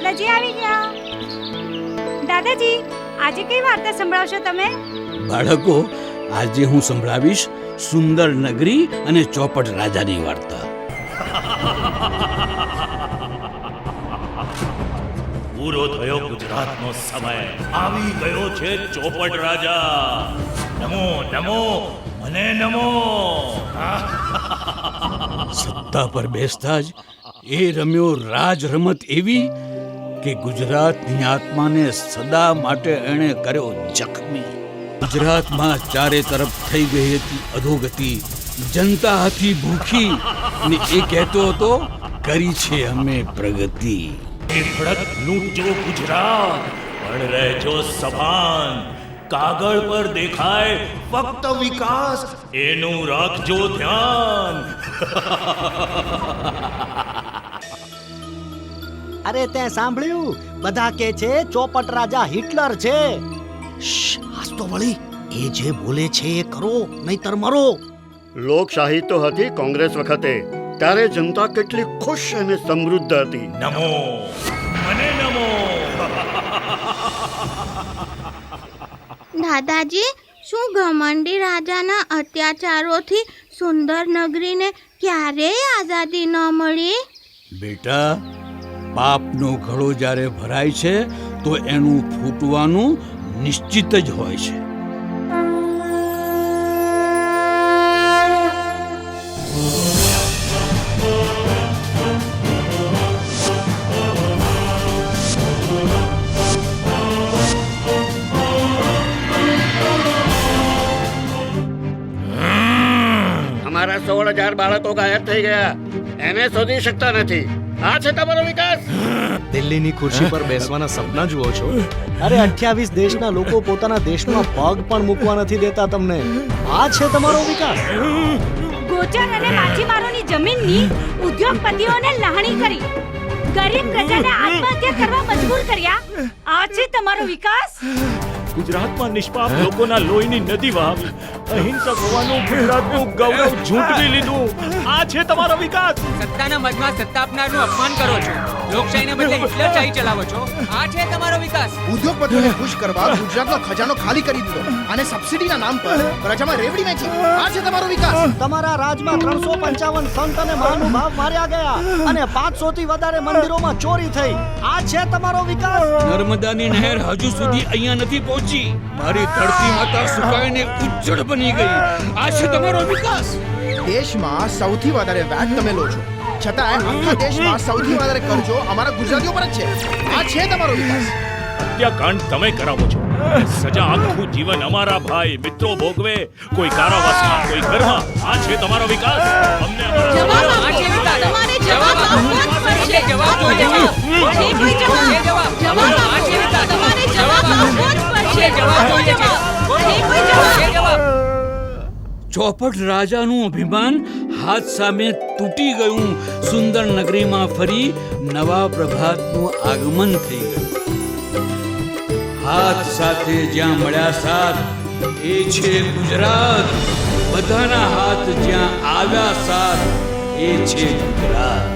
દાદાજી આવી ગયા. દાદાજી, આજે કઈ વાર્તા સંભળાવશો તમે? બાળકો, આજે હું સંભળાવીશ સુંદર નગરી અને ચોપટ રાજાની વાર્તા. પૂરો થયો ગુજરાતનો સમય, આવી ગયો છે ચોપટ રાજા. નમો નમો, મને નમો. સત્તા પર બેસતા જ એ રમ્યો રાજ રમત એવી કે ગુજરાતની આત્માને સદા માટે એણે કર્યો જખમી. ગુજરાતમાં ચારે તરફ થઈ ગઈ હતી અધોગતિ, જનતા હતી ભૂખી અને એ કહેતો હતો કરી છે અમે પ્રગતિ. ખડક લૂંટજો ગુજરાત, પણ રહેજો સભાન. કાગળ પર દેખાય ફક્ત વિકાસ, એનું રાખજો ધ્યાન. અરે તે સાંભળ્યું? બધા કે છે ચોપટ રાજા હિટલર છે. આજ તો વળી એ જે બોલે છે એ કરો, નહીતર મરો. લોકશાહી તો હતી કોંગ્રેસ વખતે, ત્યારે જનતા કેટલી ખુશ અને સમૃદ્ધ હતી. નમો, મને નમો. દાદાજી, શું ઘમંડી રાજાના અત્યાચારોથી સુંદર નગરીને ક્યારેય આઝાદી ન મળી? બેટા, પાપનો ઘડો જ્યારે ભરાય છે તો એનું ફૂટવાનું નિશ્ચિત જ હોય છે. અમારા 16,000 બાળકો ગાયબ થઈ ગયા, એને શોધી શકતા નથી. આ છે તમારો વિકાસ? દિલ્હીની ખુરશી પર બેસવાના સપના જુઓ છો? અરે 28 દેશના લોકો પોતાના દેશમાં પગ પણ મૂકવા નથી દેતા તમને. આ છે તમારો વિકાસ? ગોચર અને માછીમારોની જમીનની ઉદ્યોગપતિઓને લહાણી કરી, ગરીબ પ્રજાને આત્મહત્યા કરવા મજબૂર કર્યા. આ છે તમારો વિકાસ? ગુજરાતમાં નિષ્પાપ લોકોના લોહીની નદી વહાવી, અહિંસક હોવાનું ગુજરાતનું ગૌરવ ઝૂંટવી લીધું. આ છે તમારો વિકાસ? સત્તાના મદમાં સત્તા આપનારનું અપમાન કરો છો, લોકશાહીને બદલે હિટલરશાહી ચલાવો છો. આ છે તમારો વિકાસ? ઉદ્યોગપતિઓને ખુશ કરવા ગુજરાતનો ખજાનો ખાલી કરી દીધો અને સબસિડીના નામ પર પ્રજામાં રેવડી વેચી. આ છે તમારો વિકાસ? તમારા રાજમાં 355 સંત અને મહાનુભાવ માર્યા ગયા અને 500 થી વધારે મંદિરોમાં ચોરી થઈ. આ છે તમારો વિકાસ? નર્મદાની નહેર હજુ સુધી અહીંયા નથી પહોંચી. મારી ધરતી માતા સુકાઈને ઉજ્જડ બની ગઈ. આ છે તમારો વિકાસ? દેશમાં સૌથી વધારે વેટ તમે લો છો, છતાંય આખા દેશમાં સૌથી વધારે કરજો અમારા ગુજરાતીઓ પર જ છે. આ છે તમારો વિકાસ? હત્યાકાંડ તમે કરાવો છો, સજા આખું જીવન અમારા ભાઈ મિત્રો ભોગવે, કોઈ કારાવાસમાં, કોઈ ઘરમાં. આ છે તમારો વિકાસ? અમને જવાબ આપો. તમારે જવાબ આપવો જ પડશે. જવાબ જોઈએ છે. છે કોઈ જવાબ? જવાબ આપો. તમારે જવાબ આપવો જ પડશે. જવાબ જોઈએ છે. છે કોઈ જવાબ? ચોપટ રાજાનું અભિમાન હાથ સામે તૂટી ગયું. સુંદર નગરીમાં ફરી નવા પ્રભાતનું આગમન થઈ ગયું. હાથ સાથે જ્યાં મળ્યા સાથ, એ છે ગુજરાત. બધાના હાથ જ્યાં આવ્યા સાથ, એ છે ગુજરાત.